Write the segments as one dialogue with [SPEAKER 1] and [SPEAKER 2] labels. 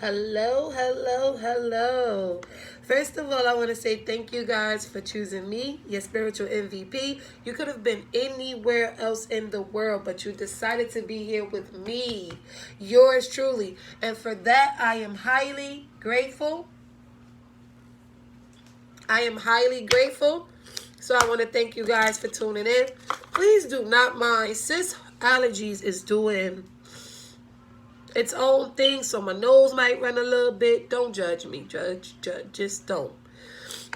[SPEAKER 1] Hello, hello, hello. First of all, I want to say thank you guys for choosing me, your spiritual MVP. You could have been anywhere else in the world, but you decided to be here with me, yours truly. And for that, I am highly grateful. I am highly grateful. So I want to thank you guys for tuning in. Please do not mind. Sis Allergies is doing its own thing, so my nose might run a little bit. Don't judge me. Judge. Just don't.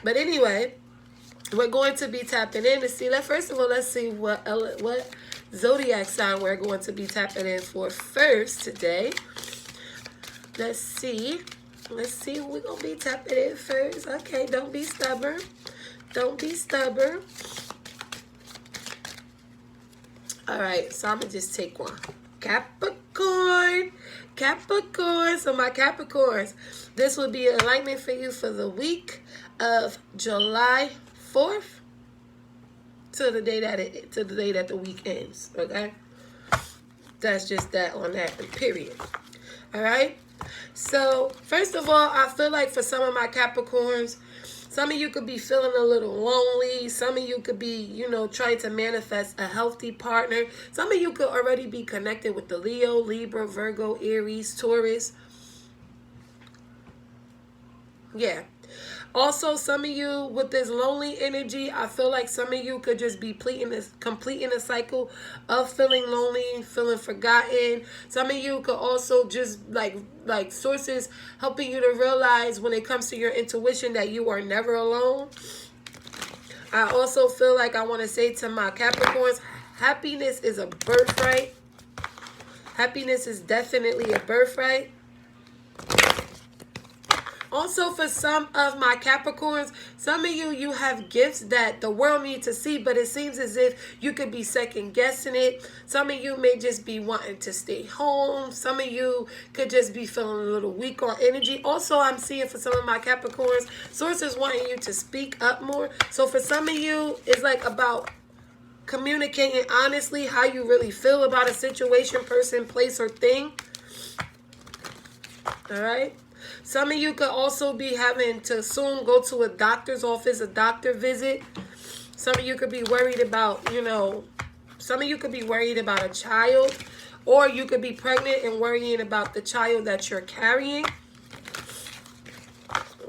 [SPEAKER 1] But anyway, we're going to be tapping in to see. First of all, let's see what zodiac sign we're going to be tapping in for first today. Let's see. Let's see who we're going to be tapping in first. Okay, don't be stubborn. Don't be stubborn. All right, so I'm going to just take one. Capricorn. So my Capricorns, this will be an alignment for you for the week of July 4th to the day that the week ends. Okay, that's just that on that period. All right. So first of all, I feel like for some of my Capricorns, some of you could be feeling a little lonely. Some of you could be, trying to manifest a healthy partner. Some of you could already be connected with the Leo, Libra, Virgo, Aries, Taurus. Yeah. Also, some of you with this lonely energy, I feel like some of you could just be completing a cycle of feeling lonely, feeling forgotten. Some of you could also just like sources helping you to realize when it comes to your intuition that you are never alone. I also feel like I want to say to my Capricorns, happiness is a birthright. Happiness is definitely a birthright. Also, for some of my Capricorns, some of you have gifts that the world needs to see, but it seems as if you could be second guessing it. Some of you may just be wanting to stay home. Some of you could just be feeling a little weak on energy. Also, I'm seeing for some of my Capricorns, sources wanting you to speak up more. So for some of you, it's like about communicating honestly how you really feel about a situation, person, place, or thing. All right. Some of you could also be having to soon go to a doctor's office, a doctor visit. Some of you could be worried about, some of you could be worried about a child, or you could be pregnant and worrying about the child that you're carrying.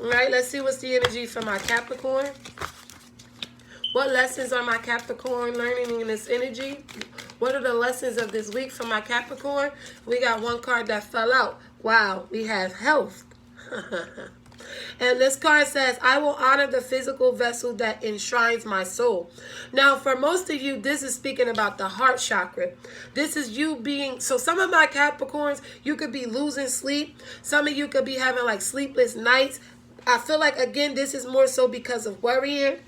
[SPEAKER 1] All right, let's see what's the energy for my Capricorn. What lessons are my Capricorn learning in this energy? What are the lessons of this week for my Capricorn? We got one card that fell out. Wow, we have health. And this card says, I will honor the physical vessel that enshrines my soul. Now, for most of you, this is speaking about the heart chakra. This is you being, so some of my Capricorns, you could be losing sleep. Some of you could be having like sleepless nights. I feel like, again, this is more so because of worrying.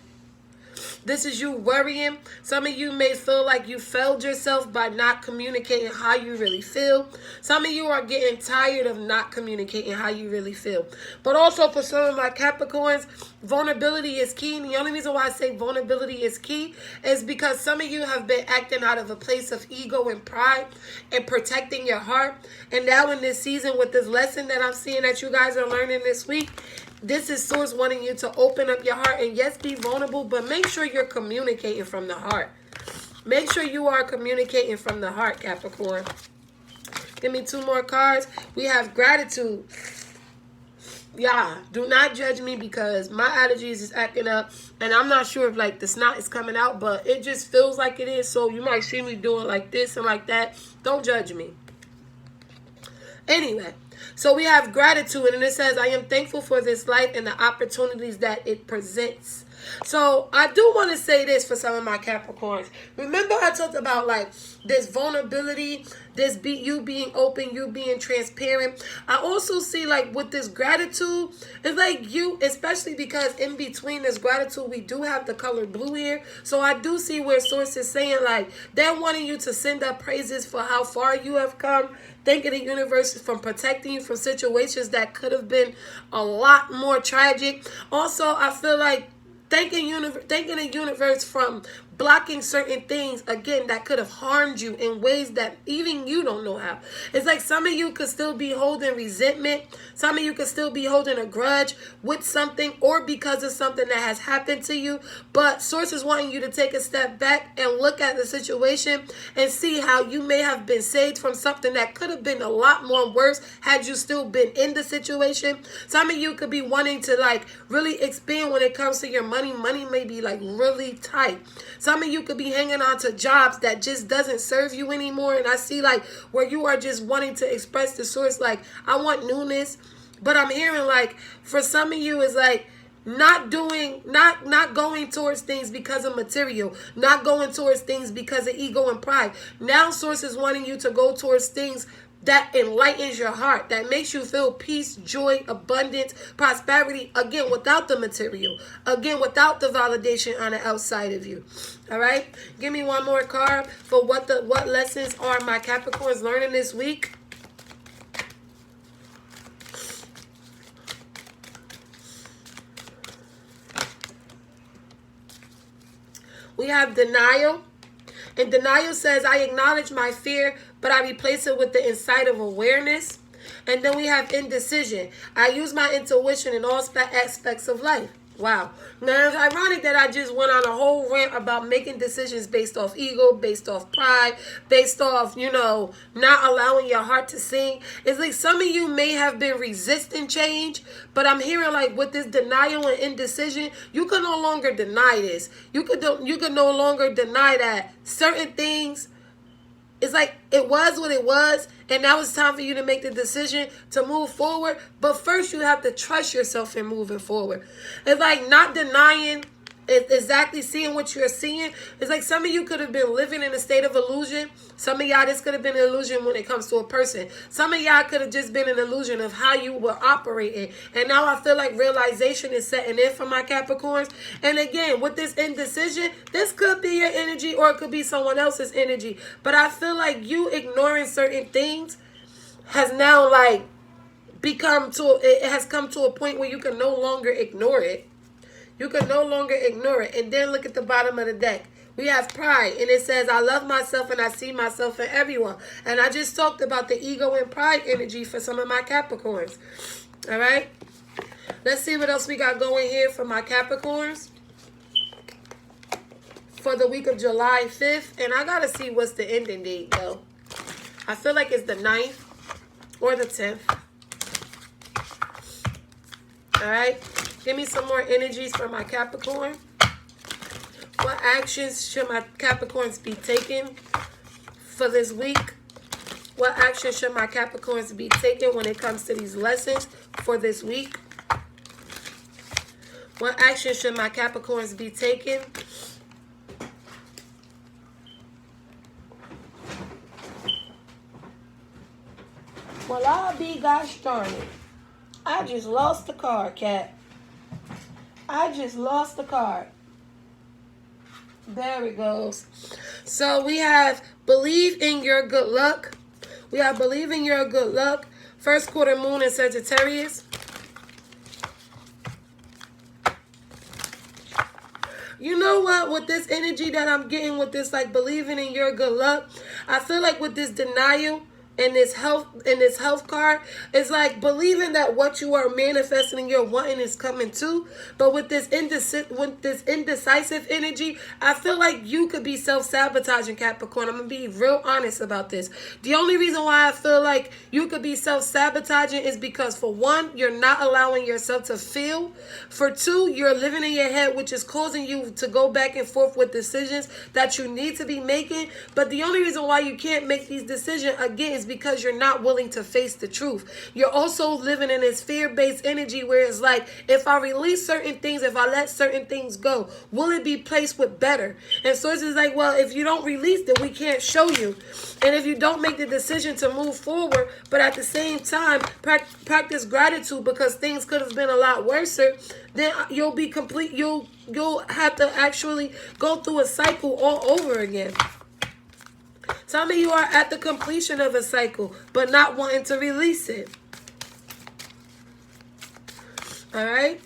[SPEAKER 1] This is you worrying. Some of you may feel like you failed yourself by not communicating how you really feel. Some of you are getting tired of not communicating how you really feel. But also for some of my Capricorns, vulnerability is key. And the only reason why I say vulnerability is key is because some of you have been acting out of a place of ego and pride and protecting your heart. And now in this season with this lesson that I'm seeing that you guys are learning this week, this is source wanting you to open up your heart and yes, be vulnerable, but make sure you're communicating from the heart. Make sure you are communicating from the heart, Capricorn. Give me two more cards. We have gratitude. Yeah, do not judge me because my allergies is acting up and I'm not sure if like the snot is coming out, but it just feels like it is. So you might see me doing like this and like that. Don't judge me. Anyway, so we have gratitude, and it says, I am thankful for this life and the opportunities that it presents. So I do want to say this for some of my Capricorns. Remember I talked about like this vulnerability, you being open, you being transparent. I also see like with this gratitude, it's like you, especially because in between this gratitude, we do have the color blue here. So I do see where source is saying like they're wanting you to send up praises for how far you have come. Thanking the universe from protecting you from situations that could have been a lot more tragic. Also, I feel like thanking the universe from blocking certain things, again, that could have harmed you in ways that even you don't know how. It's like some of you could still be holding resentment. Some of you could still be holding a grudge with something or because of something that has happened to you. But Source is wanting you to take a step back and look at the situation and see how you may have been saved from something that could have been a lot more worse had you still been in the situation. Some of you could be wanting to like really expand when it comes to your money. Money may be like really tight. Some of you could be hanging on to jobs that just doesn't serve you anymore. And I see like where you are just wanting to express the Source like, I want newness. But I'm hearing like for some of you is like not going towards things because of material, not going towards things because of ego and pride. Now Source is wanting you to go towards things that enlightens your heart, that makes you feel peace, joy, abundance, prosperity, again, without the material, again, without the validation on the outside of you. All right? Give me one more card for what lessons are my Capricorns learning this week. We have denial. And denial says, I acknowledge my fear, but I replace it with the insight of awareness. And then we have indecision. I use my intuition in all aspects of life. Wow. Now, it's ironic that I just went on a whole rant about making decisions based off ego, based off pride, based off, not allowing your heart to sing. It's like some of you may have been resisting change, but I'm hearing like with this denial and indecision, you can no longer deny this. You could no longer deny that certain things, it's like it was what it was, and now it's time for you to make the decision to move forward. But first, you have to trust yourself in moving forward. It's like not denying exactly seeing what you're seeing. It's like some of you could have been living in a state of illusion. Some of y'all, this could have been an illusion when it comes to a person. Some of y'all could have just been an illusion of how you were operating. And now I feel like realization is setting in for my Capricorns. And again, with this indecision, this could be your energy or it could be someone else's energy. But I feel like you ignoring certain things has now like it has come to a point where you can no longer ignore it. You can no longer ignore it. And then look at the bottom of the deck. We have pride. And it says, I love myself and I see myself in everyone. And I just talked about the ego and pride energy for some of my Capricorns. All right. Let's see what else we got going here for my Capricorns. For the week of July 5th. And I got to see what's the ending date, though. I feel like it's the 9th or the 10th. All right. Give me some more energies for my Capricorn. What actions should my Capricorns be taking for this week? What actions should my Capricorns be taking when it comes to these lessons for this week? What actions should my Capricorns be taking? Well, I'll be gosh darn it. I just lost the card, Cat. I just lost the card. There it goes. So we have believe in your good luck. We have believe in your good luck. First quarter moon in Sagittarius. You know what? With this energy that I'm getting with this, like believing in your good luck, I feel like with this denial and this health card, it's like believing that what you are manifesting and you're wanting is coming too. But with this indecisive energy, I feel like you could be self-sabotaging, Capricorn. I'm gonna be real honest about this. The only reason why I feel like you could be self-sabotaging is because, for one, you're not allowing yourself to feel. For two, you're living in your head, which is causing you to go back and forth with decisions that you need to be making. But the only reason why you can't make these decisions, again, is because you're not willing to face the truth. You're also living in this fear-based energy where it's like, if I release certain things, if I let certain things go, will it be placed with better? And so it's like, well, if you don't release it, we can't show you. And if you don't make the decision to move forward, but at the same time, practice gratitude because things could have been a lot worse, then you'll be complete. You'll have to actually go through a cycle all over again. Some of you are at the completion of a cycle, but not wanting to release it. All right?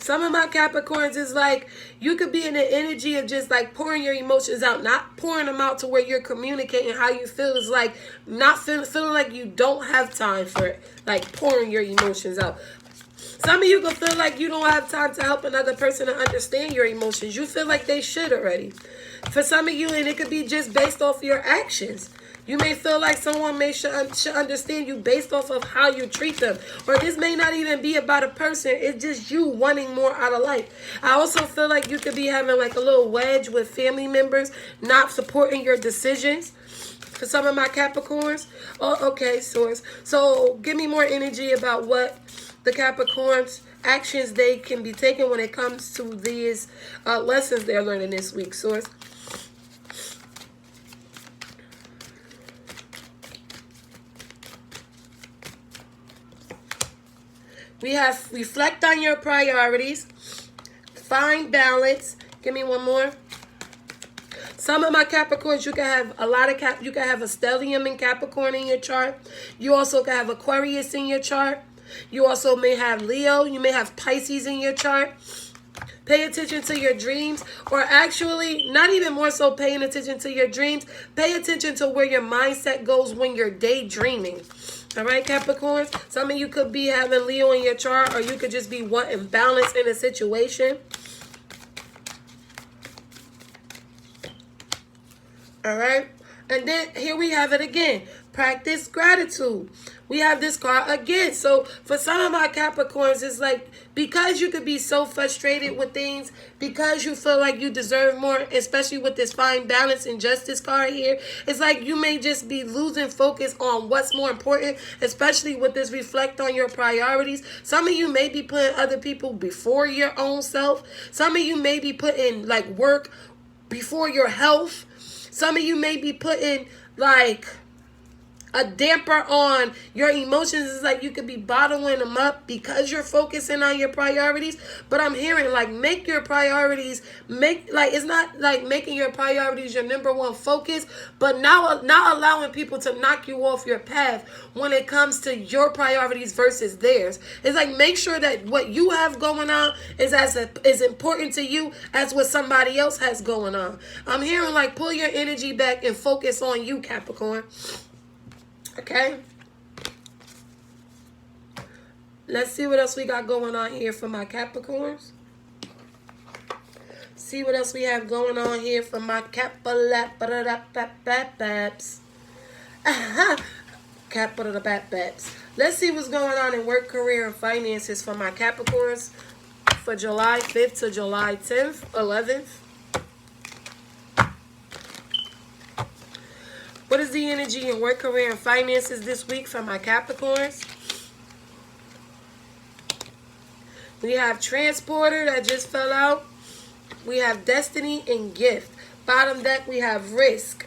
[SPEAKER 1] Some of my Capricorns is like, you could be in the energy of just like pouring your emotions out, not pouring them out to where you're communicating how you feel. Is like not feeling like you don't have time for it, like pouring your emotions out. Some of you can feel like you don't have time to help another person to understand your emotions. You feel like they should already. For some of you, and it could be just based off your actions. You may feel like someone should understand you based off of how you treat them. Or this may not even be about a person. It's just you wanting more out of life. I also feel like you could be having like a little wedge with family members, not supporting your decisions. For some of my Capricorns. Oh, okay, source. So give me more energy about what the Capricorns actions they can be taking when it comes to these lessons they're learning this week, source. We have reflect on your priorities, find balance. Give me one more. Some of my Capricorns, you can have a lot of you can have a stellium in Capricorn in your chart. You also can have Aquarius in your chart. You also may have Leo. You may have Pisces in your chart. Pay attention to your dreams, or actually, not even more so paying attention to your dreams. Pay attention to where your mindset goes when you're daydreaming. All right, Capricorns? Some of you could be having Leo in your chart, or you could just be wanting balance in a situation. All right? And then here we have it again. Practice gratitude. We have this card again. So for some of my Capricorns, it's like, because you could be so frustrated with things, because you feel like you deserve more, especially with this fine balance and justice card here, it's like you may just be losing focus on what's more important, especially with this reflect on your priorities. Some of you may be putting other people before your own self. Some of you may be putting like work before your health. Some of you may be putting like a damper on your emotions. Is like you could be bottling them up because you're focusing on your priorities. But I'm hearing like make your priorities, it's not like making your priorities your number one focus, but not allowing people to knock you off your path when it comes to your priorities versus theirs. It's like make sure that what you have going on is as important to you as what somebody else has going on. I'm hearing like pull your energy back and focus on you, Capricorn. Okay, let's see what else we got going on here for my Capricorns. See what else we have going on here for my Capricorns. Let's see what's going on in work, career, and finances for my Capricorns for July 5th to July 10th, 11th. What is the energy in work, career, and finances this week for my Capricorns? We have Transporter that just fell out. We have Destiny and Gift. Bottom deck, we have Risk.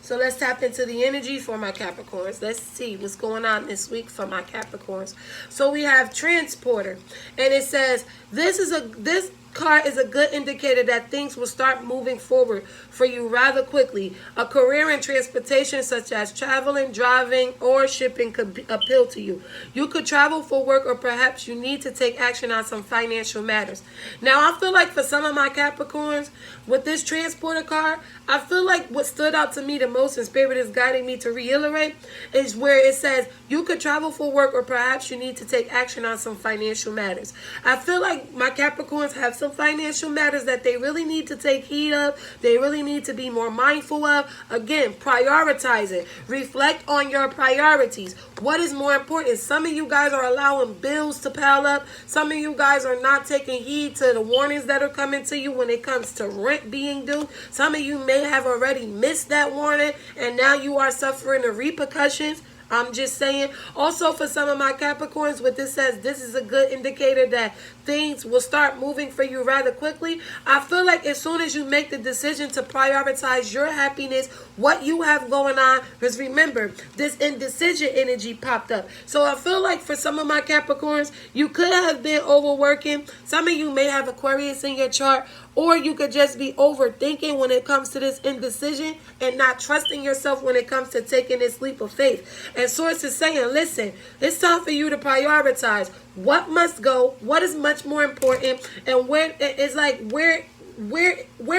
[SPEAKER 1] So let's tap into the energy for my Capricorns. Let's see what's going on this week for my Capricorns. So we have Transporter. And it says, this card is a good indicator that things will start moving forward for you rather quickly. A career in transportation such as traveling, driving, or shipping could appeal to you. You could travel for work, or perhaps you need to take action on some financial matters. Now, I feel like for some of my Capricorns, with this Transporter card, I feel like what stood out to me the most, and Spirit is guiding me to reiterate, is where it says you could travel for work, or perhaps you need to take action on some financial matters. I feel like my Capricorns have some financial matters that they really need to take heed of. They really need to be more mindful of. Again, prioritize it. Reflect on your priorities. What is more important? Some of you guys are allowing bills to pile up. Some of you guys are not taking heed to the warnings that are coming to you when it comes to rent being due. Some of you may have already missed that warning, and now you are suffering the repercussions. I'm just saying. Also, for some of my Capricorns, what this says, this is a good indicator that things will start moving for you rather quickly. I feel like as soon as you make the decision to prioritize your happiness, what you have going on, because remember, this indecision energy popped up. So I feel like for some of my Capricorns, you could have been overworking. Some of you may have Aquarius in your chart, Or you could just be overthinking when it comes to this indecision and not trusting yourself when it comes to taking this leap of faith. And Source is saying, listen, it's time for you to prioritize what must go, what is much more important, and where it's like where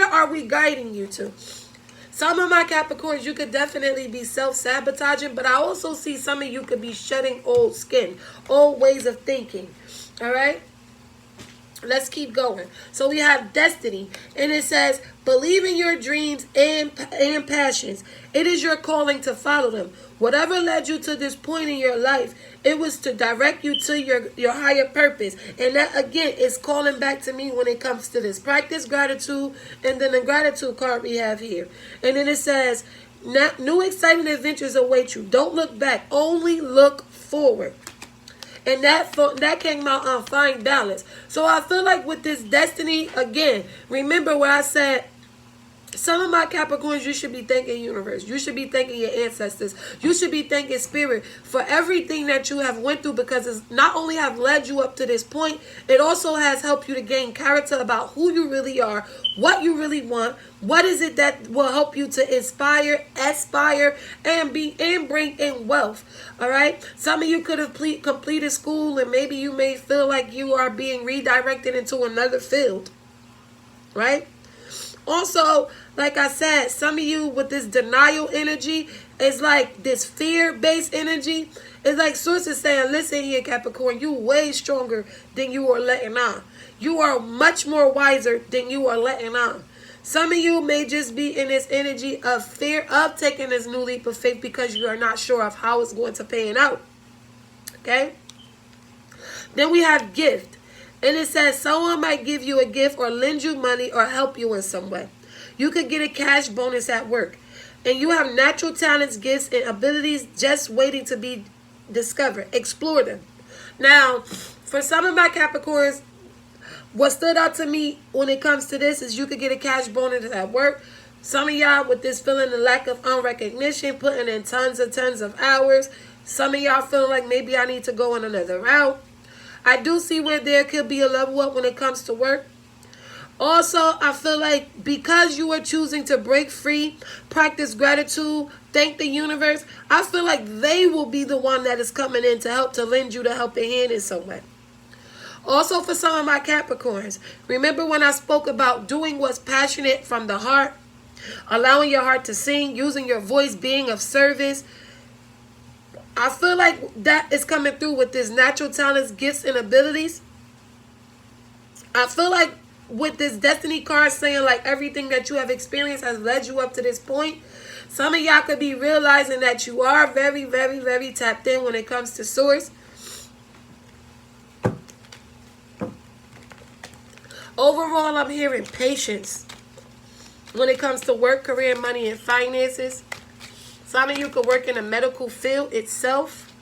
[SPEAKER 1] are we guiding you to? Some of my Capricorns, you could definitely be self-sabotaging, but I also see some of you could be shedding old skin, old ways of thinking. All right? Let's keep going. So we have destiny, and it says, believe in your dreams and passions. It is your calling to follow them. Whatever led you to this point in your life, it was to direct you to your higher purpose. And that, again, is calling back to me when it comes to this. Practice gratitude, and then the gratitude card we have here. And then it says, new exciting adventures await you. Don't look back. Only look forward. And that came out on fine balance. So I feel like with this destiny, again, remember what I said. Some of my Capricorns, you should be thanking universe. You should be thanking your ancestors. You should be thanking spirit for everything that you have went through, because it's not only have led you up to this point, it also has helped you to gain character about who you really are, what you really want, what is it that will help you to inspire, aspire, and bring in wealth. All right. Some of you could have completed school, and maybe you may feel like you are being redirected into another field. Right. Also, like I said, some of you with this denial energy is like this fear-based energy. It's like Source is saying, listen here, Capricorn, you way stronger than you are letting on. You are much more wiser than you are letting on. Some of you may just be in this energy of fear of taking this new leap of faith because you are not sure of how it's going to pan out. Okay? Then we have gift. And it says someone might give you a gift or lend you money or help you in some way. You could get a cash bonus at work. And you have natural talents, gifts, and abilities just waiting to be discovered. Explore them. Now, for some of my Capricorns, what stood out to me when it comes to this is you could get a cash bonus at work. Some of y'all with this feeling the lack of unrecognition, putting in tons of hours. Some of y'all feeling like maybe I need to go on another route. I do see where there could be a level up when it comes to work. Also, I feel like because you are choosing to break free, practice gratitude, thank the universe, I feel like they will be the one that is coming in to help, to lend you the helping hand in some way. Also, for some of my Capricorns, remember when I spoke about doing what's passionate from the heart, allowing your heart to sing, using your voice, being of service. I feel like that is coming through with this natural talents, gifts, and abilities. I feel like with this destiny card saying like everything that you have experienced has led you up to this point. Some of y'all could be realizing that you are very, very, very tapped in when it comes to source. Overall, I'm hearing patience when it comes to work, career, money, and finances. Some of you could work in the medical field itself.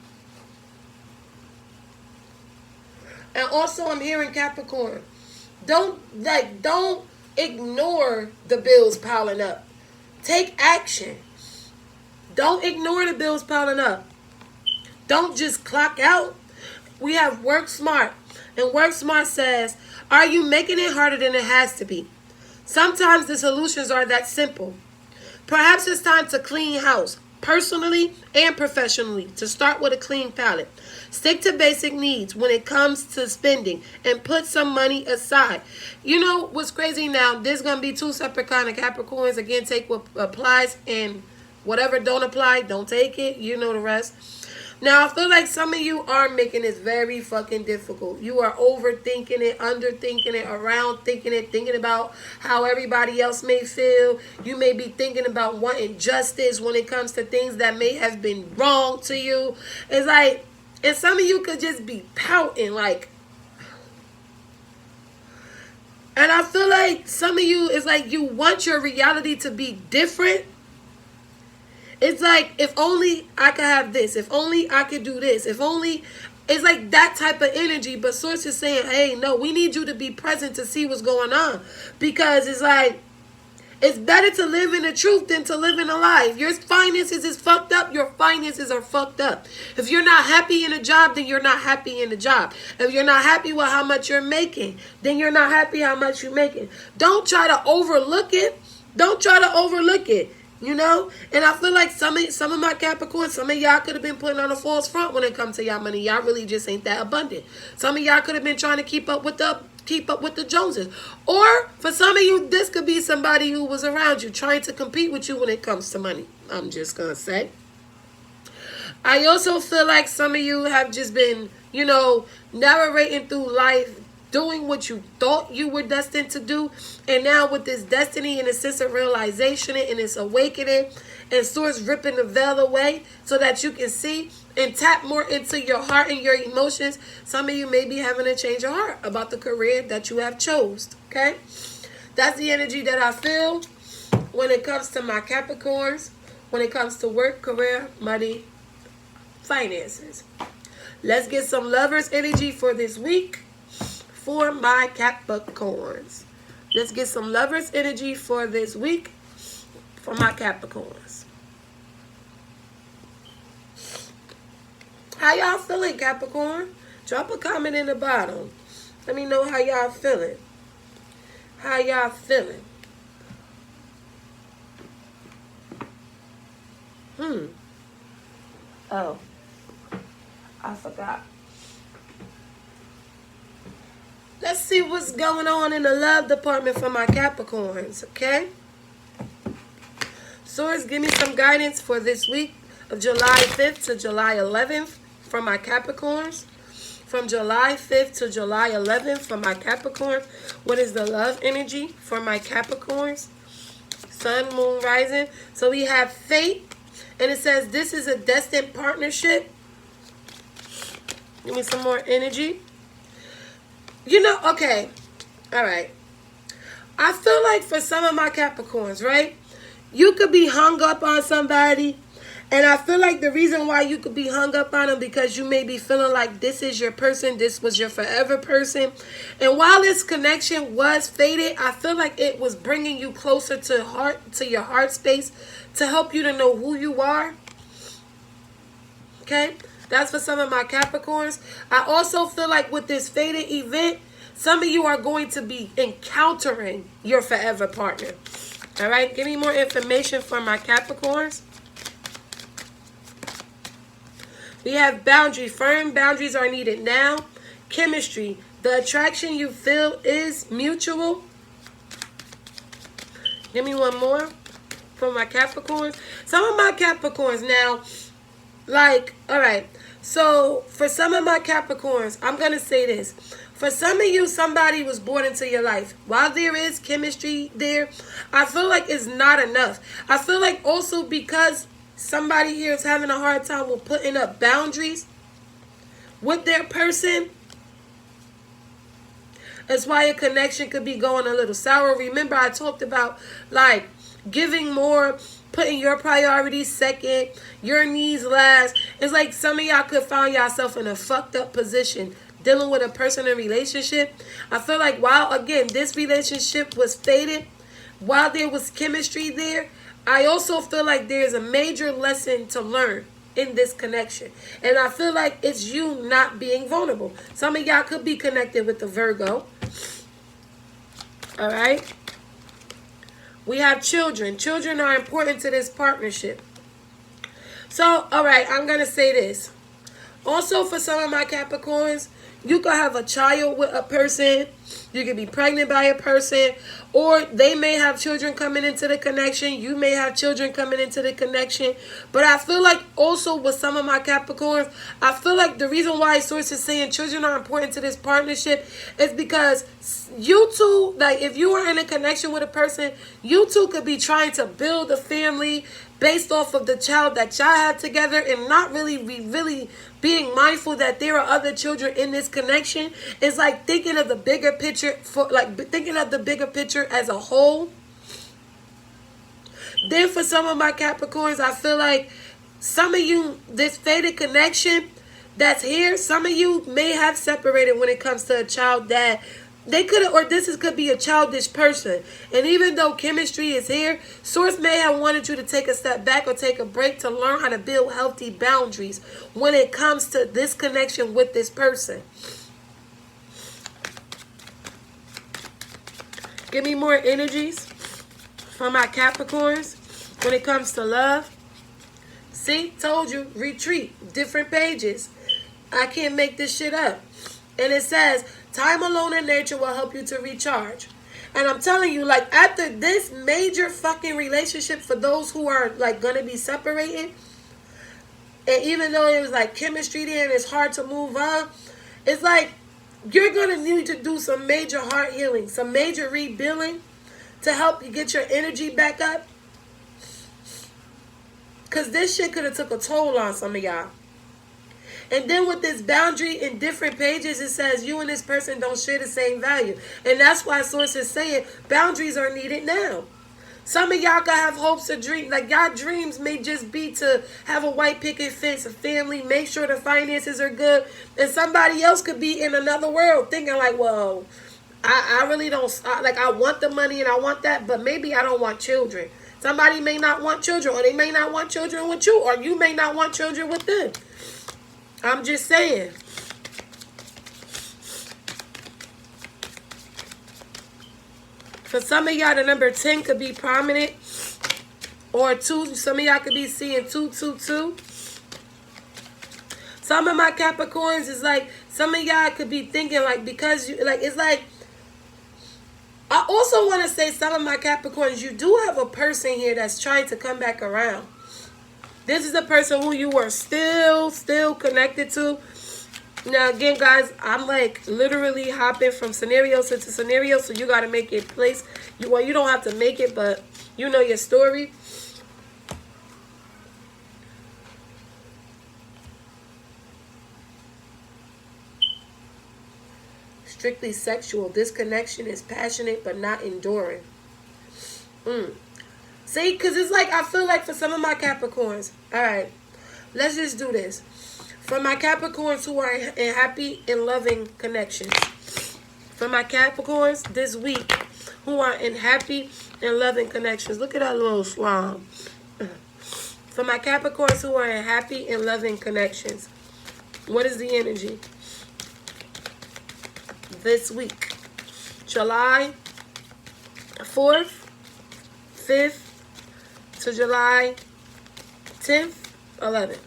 [SPEAKER 1] And also I'm hearing Capricorn. Don't ignore the bills piling up. Take action. Don't ignore the bills piling up. Don't just clock out. We have Work Smart. And Work Smart says, are you making it harder than it has to be? Sometimes the solutions are that simple. Perhaps it's time to clean house, personally and professionally, to start with a clean palette. Stick to basic needs when it comes to spending and put some money aside. You know what's crazy now? There's going to be two separate kind of Capricorns. Again, take what applies, and whatever don't apply, don't take it. You know the rest. Now, I feel like some of you are making this very fucking difficult. You are overthinking it, underthinking it, around thinking it, thinking about how everybody else may feel. You may be thinking about wanting justice when it comes to things that may have been wrong to you. It's like, and some of you could just be pouting like, and I feel like some of you, it's like you want your reality to be different. It's like, if only I could have this. If only I could do this. If only, it's like that type of energy. But Source is saying, hey, no, we need you to be present to see what's going on. Because it's like, It's better to live in the truth than to live in a lie. If your finances is fucked up, your finances are fucked up. If you're not happy in a job, then you're not happy in the job. If you're not happy with how much you're making, then you're not happy how much you're making. Don't try to overlook it. Don't try to overlook it. You know? And I feel like some of my Capricorns, some of y'all could have been putting on a false front when it comes to y'all money. Y'all really just ain't that abundant. Some of y'all could have been trying to keep up with the Joneses. Or for some of you, this could be somebody who was around you trying to compete with you when it comes to money. I'm just gonna say. I also feel like some of you have just been, you know, narrating through life, doing what you thought you were destined to do, and now with this destiny and a sense of realization and this awakening, and Source ripping the veil away so that you can see and tap more into your heart and your emotions. Some of you may be having a change of heart about the career that you have chose. Okay, that's the energy that I feel when it comes to my Capricorns, when it comes to work, career, money, finances. Let's get some Lovers energy for this week for my Capricorns. Let's get some Lovers energy for this week for my Capricorns. How y'all feeling, Capricorn? Drop a comment in the bottom. Let me know how y'all feeling. How y'all feeling? Oh, I forgot. Let's see what's going on in the love department for my Capricorns, okay? Source, give me some guidance for this week of July 5th to July 11th for my Capricorns. From July 5th to July 11th for my Capricorns. What is the love energy for my Capricorns? Sun, moon, rising. So we have fate, and it says this is a destined partnership. Give me some more energy. You know, okay, all right. I feel like for some of my Capricorns, right, you could be hung up on somebody, and I feel like the reason why you could be hung up on them because you may be feeling like this is your person, this was your forever person, and while this connection was faded, I feel like it was bringing you closer to your heart space to help you to know who you are, okay? That's for some of my Capricorns. I also feel like with this faded event, some of you are going to be encountering your forever partner. All right, give me more information for my Capricorns. We have boundary. Firm boundaries are needed now. Chemistry. The attraction you feel is mutual. Give me one more for my Capricorns. Some of my Capricorns now, like, all right. So for some of my Capricorns, I'm going to say this. For some of you, somebody was born into your life. While there is chemistry there, I feel like it's not enough. I feel like also because somebody here is having a hard time with putting up boundaries with their person, that's why a connection could be going a little sour. Remember, I talked about like giving more, putting your priorities second, your needs last. It's like some of y'all could find yourself in a fucked up position dealing with a person in a relationship. I feel like while, again, this relationship was faded, while there was chemistry there, I also feel like there's a major lesson to learn in this connection. And I feel like it's you not being vulnerable. Some of y'all could be connected with the Virgo. All right. We have children. Children are important to this partnership. So, all right, I'm going to say this. Also, for some of my Capricorns, you could have a child with a person. You could be pregnant by a person. Or they may have children coming into the connection. You may have children coming into the connection. But I feel like also with some of my Capricorns, I feel like the reason why Source is saying children are important to this partnership is because you two, like if you are in a connection with a person, you two could be trying to build a family based off of the child that y'all have together and not really being mindful that there are other children in this connection. It's like thinking of the bigger picture as a whole. Then for some of my Capricorns, I feel like some of you, this faded connection that's here, some of you may have separated when it comes to a child that they could have, or could be a childish person. And even though chemistry is here, Source may have wanted you to take a step back or take a break to learn how to build healthy boundaries when it comes to this connection with this person. Give me more energies for my Capricorns when it comes to love. See, told you, retreat, different pages. I can't make this shit up. And it says, time alone in nature will help you to recharge. And I'm telling you, like, after this major fucking relationship, for those who are, like, going to be separated, and even though it was, like, chemistry there and it's hard to move on, it's like, you're going to need to do some major heart healing, some major rebuilding to help you get your energy back up. Because this shit could have took a toll on some of y'all. And then with this boundary in different pages, it says you and this person don't share the same value. And that's why Source is saying boundaries are needed now. Some of y'all can have hopes or dreams. Like, y'all dreams may just be to have a white picket fence, a family, make sure the finances are good. And somebody else could be in another world thinking like, well, I really don't, like, I want the money and I want that, but maybe I don't want children. Somebody may not want children, or they may not want children with you, or you may not want children with them. I'm just saying. For some of y'all, the number 10 could be prominent. Or 2. Some of y'all could be seeing 222. Some of my Capricorns is like, some of y'all could be thinking like, because you, like, it's like, I also want to say some of my Capricorns, you do have a person here that's trying to come back around. This is a person who you were still connected to. Now, again, guys, I'm like literally hopping from scenario to scenario, so you got to make it place. Well, you don't have to make it, but you know your story. Strictly sexual. This connection is passionate but not enduring. See, because it's like, I feel like for some of my Capricorns, all right, let's just do this. For my Capricorns who are in happy and loving connections. For my Capricorns this week who are in happy and loving connections. Look at that little slime. For my Capricorns who are in happy and loving connections. What is the energy this week? July 4th, 5th to July 10th, 11th.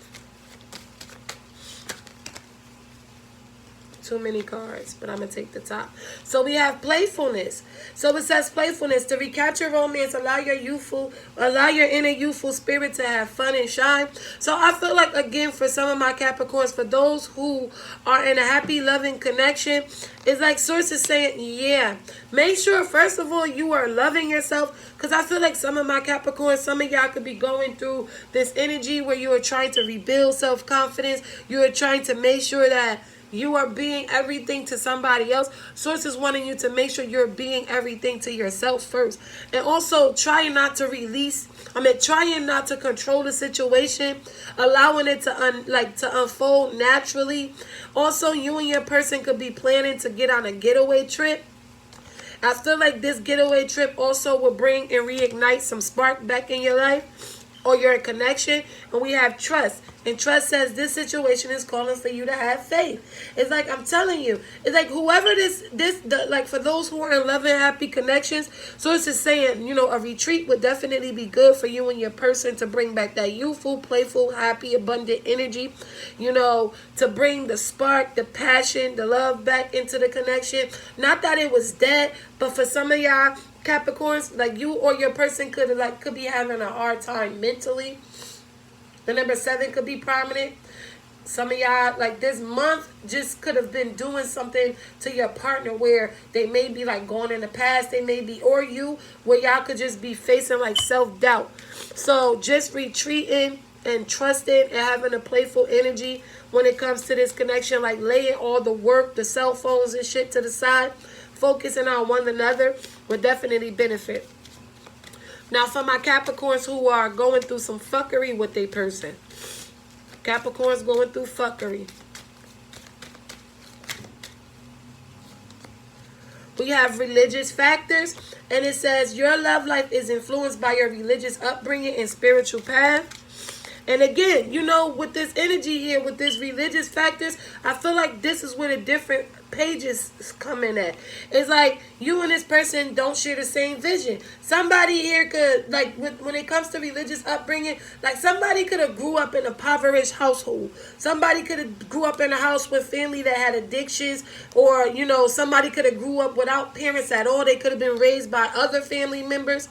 [SPEAKER 1] Too many cards, but I'm going to take the top. So we have playfulness. So it says playfulness. To recapture romance, allow your inner youthful spirit to have fun and shine. So I feel like, again, for some of my Capricorns, for those who are in a happy, loving connection, it's like Source is saying, yeah, make sure, first of all, you are loving yourself. Because I feel like some of my Capricorns, some of y'all could be going through this energy where you are trying to rebuild self-confidence. You are trying to make sure that you are being everything to somebody else. Source is wanting you to make sure you're being everything to yourself first. And also trying not to trying not to control the situation, allowing it to unfold naturally. Also, you and your person could be planning to get on a getaway trip. I feel like this getaway trip also will bring and reignite some spark back in your life or your connection. And we have trust. And trust says this situation is calling for you to have faith. It's like, I'm telling you, it's like whoever like for those who are in love and happy connections, Source is saying, you know, a retreat would definitely be good for you and your person to bring back that youthful, playful, happy, abundant energy, you know, to bring the spark, the passion, the love back into the connection. Not that it was dead, but for some of y'all Capricorns, like you or your person could be having a hard time mentally. The number 7 could be prominent. Some of y'all, like this month, just could have been doing something to your partner where they may be like going in the past. They may be, or you, where y'all could just be facing like self-doubt. So just retreating and trusting and having a playful energy when it comes to this connection. Like laying all the work, the cell phones and shit to the side. Focusing on one another would definitely benefit. Now, for my Capricorns who are going through some fuckery with their person. Capricorns going through fuckery. We have religious factors, and it says your love life is influenced by your religious upbringing and spiritual path. And again, you know, with this energy here, with this religious factors, I feel like this is where the different pages come in at. It's like you and this person don't share the same vision. Somebody here could, like, when it comes to religious upbringing, like somebody could have grew up in a impoverished household. Somebody could have grew up in a house with family that had addictions, or, you know, somebody could have grew up without parents at all. They could have been raised by other family members.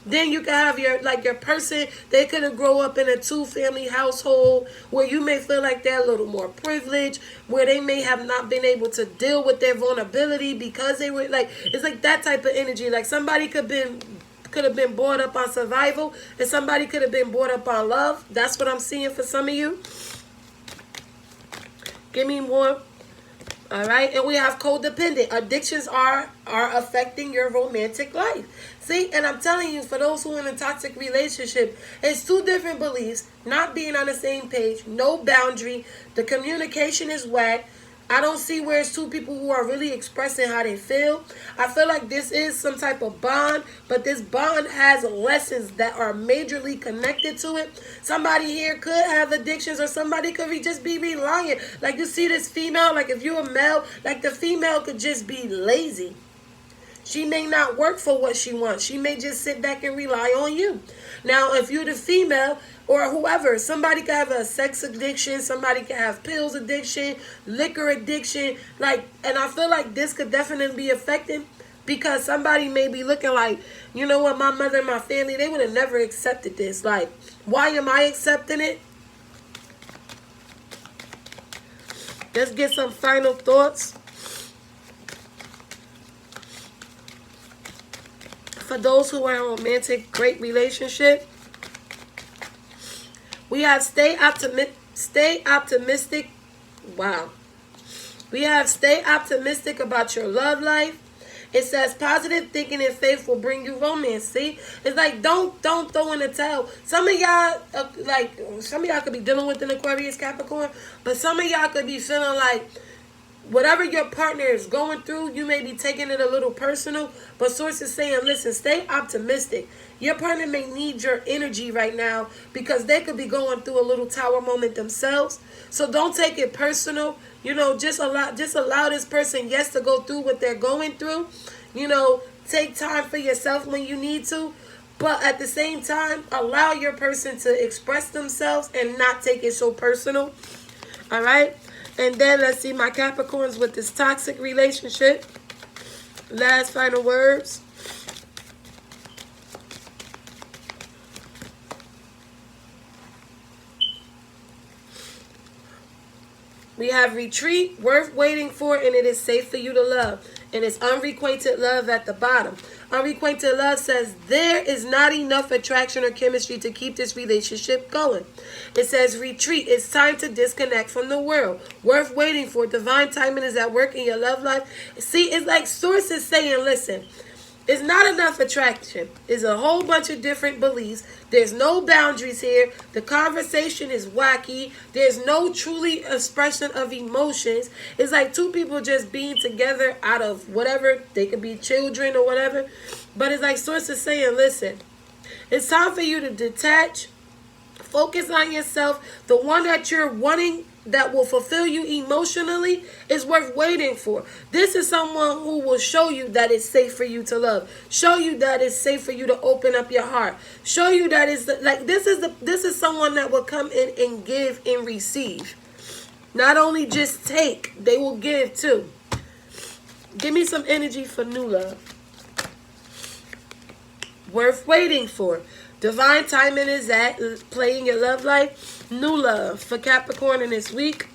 [SPEAKER 1] Then you can have your person, they could have grown up in a two-family household where you may feel like they're a little more privileged, where they may have not been able to deal with their vulnerability because they were like, it's like that type of energy. Like somebody could have been brought up on survival, and somebody could have been brought up on love. That's what I'm seeing for some of you. Give me more. All right, and we have codependent. Addictions are affecting your romantic life. See, and I'm telling you, for those who are in a toxic relationship, it's two different beliefs, not being on the same page, no boundary, the communication is whack. I don't see where it's two people who are really expressing how they feel. I feel like this is some type of bond, but this bond has lessons that are majorly connected to it. Somebody here could have addictions, or somebody could just be reliant. Like you see this female, like if you're a male, like the female could just be lazy. She may not work for what she wants. She may just sit back and rely on you. Now, if you're the female or whoever, somebody could have a sex addiction, somebody could have pills addiction, liquor addiction, like, and I feel like this could definitely be affecting, because somebody may be looking like, you know what, my mother and my family, they would have never accepted this. Like, why am I accepting it? Let's get some final thoughts. For those who are in a romantic, great relationship, we have stay optimistic. Wow. We have stay optimistic about your love life. It says positive thinking and faith will bring you romance. See, it's like don't throw in the towel. Some of y'all could be dealing with an Aquarius, Capricorn, but some of y'all could be feeling like whatever your partner is going through, you may be taking it a little personal, but sources saying, listen, stay optimistic. Your partner may need your energy right now because they could be going through a little tower moment themselves. So don't take it personal. You know, just allow this person, yes, to go through what they're going through. You know, take time for yourself when you need to. But at the same time, allow your person to express themselves and not take it so personal. All right? And then let's see my Capricorns with this toxic relationship. Last final words. We have retreat, worth waiting for, and it is safe for you to love. And it's unrequited love at the bottom. Unrequited love says there is not enough attraction or chemistry to keep this relationship going. It says retreat. It's time to disconnect from the world. Worth waiting for. Divine timing is at work in your love life. See, it's like sources saying, listen, it's not enough attraction. It's a whole bunch of different beliefs. There's no boundaries here. The conversation is wacky. There's no truly expression of emotions. It's like two people just being together out of whatever. They could be children or whatever. But it's like sources saying, listen, it's time for you to detach. Focus on yourself. The one that you're wanting that will fulfill you emotionally is worth waiting for. This is someone who will show you that it's safe for you to love. Show you that it's safe for you to open up your heart. Show you that it's like this is someone that will come in and give and receive. Not only just take, they will give too. Give me some energy for new love. Worth waiting for. Divine timing is at playing your love life. New love for Capricorn in this week.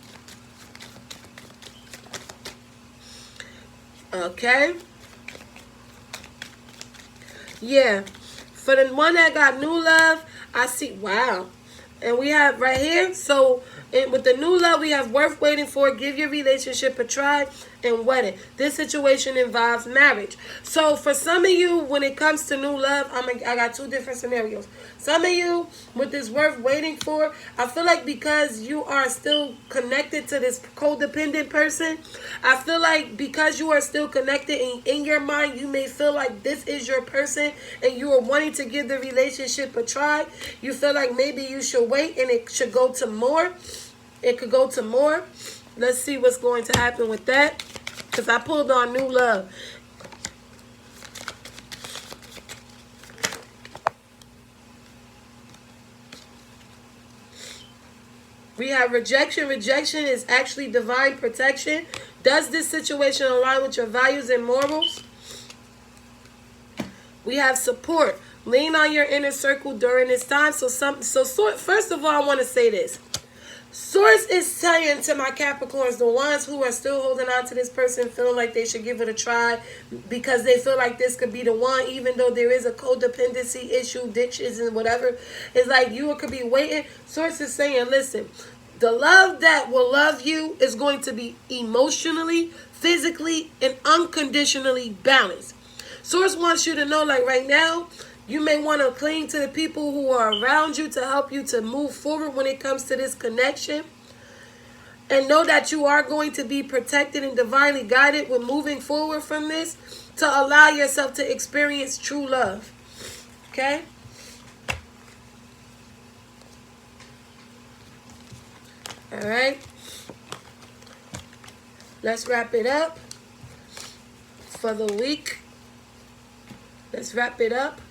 [SPEAKER 1] Okay. Yeah. For the one that got new love, I see, wow. And we have right here, so with the new love, we have worth waiting for. Give your relationship a try. and wedding. This situation involves marriage. So for some of you, when it comes to new love, I got two different scenarios. Some of you, with this worth waiting for, I feel like because you are still connected to this codependent person, I feel like because you are still connected in your mind, you may feel like this is your person and you are wanting to give the relationship a try. You feel like maybe you should wait and it should go to more. It could go to more. Let's see what's going to happen with that. Because I pulled on new love. We have rejection. Rejection is actually divine protection. Does this situation align with your values and morals? We have support. Lean on your inner circle during this time. First of all, I want to say this. Source is saying to my Capricorns, the ones who are still holding on to this person, feeling like they should give it a try because they feel like this could be the one, even though there is a codependency issue, ditches and whatever. It's like you could be waiting. Source is saying, listen, the love that will love you is going to be emotionally, physically, and unconditionally balanced. Source wants you to know, like right now, you may want to cling to the people who are around you to help you to move forward when it comes to this connection. And know that you are going to be protected and divinely guided when moving forward from this to allow yourself to experience true love. Okay? All right. Let's wrap it up for the week. Let's wrap it up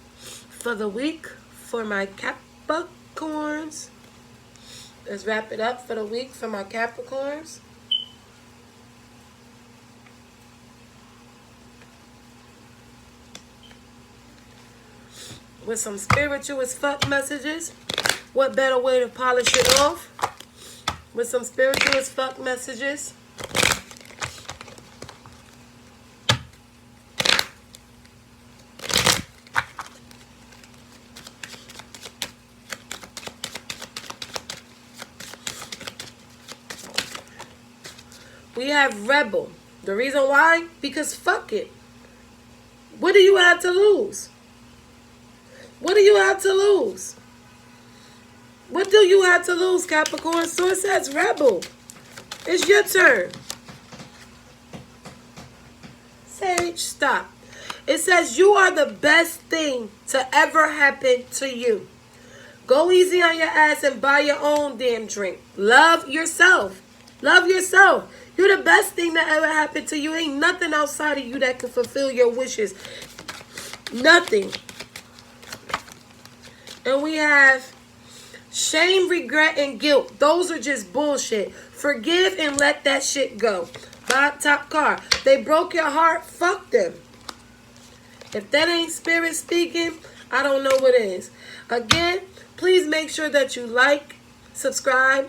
[SPEAKER 1] for the week for my Capricorns. Let's wrap it up for the week for my Capricorns. With some spiritual as fuck messages. What better way to polish it off? With some spiritual as fuck messages. We have rebel. The reason why? Because fuck it. What do you have to lose? What do you have to lose? What do you have to lose, Capricorn? So it says rebel. It's your turn. Sage, stop. It says you are the best thing to ever happen to you. Go easy on your ass and buy your own damn drink. Love yourself. Love yourself. You're the best thing that ever happened to you. Ain't nothing outside of you that can fulfill your wishes. Nothing. And we have shame, regret, and guilt. Those are just bullshit. Forgive and let that shit go. Top card. They broke your heart. Fuck them. If that ain't spirit speaking, I don't know what is. Again, please make sure that you like, subscribe,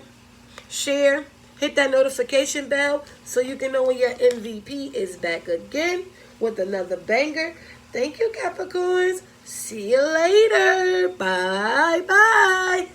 [SPEAKER 1] share, hit that notification bell so you can know when your MVP is back again with another banger. Thank you, Capricorns. See you later. Bye-bye.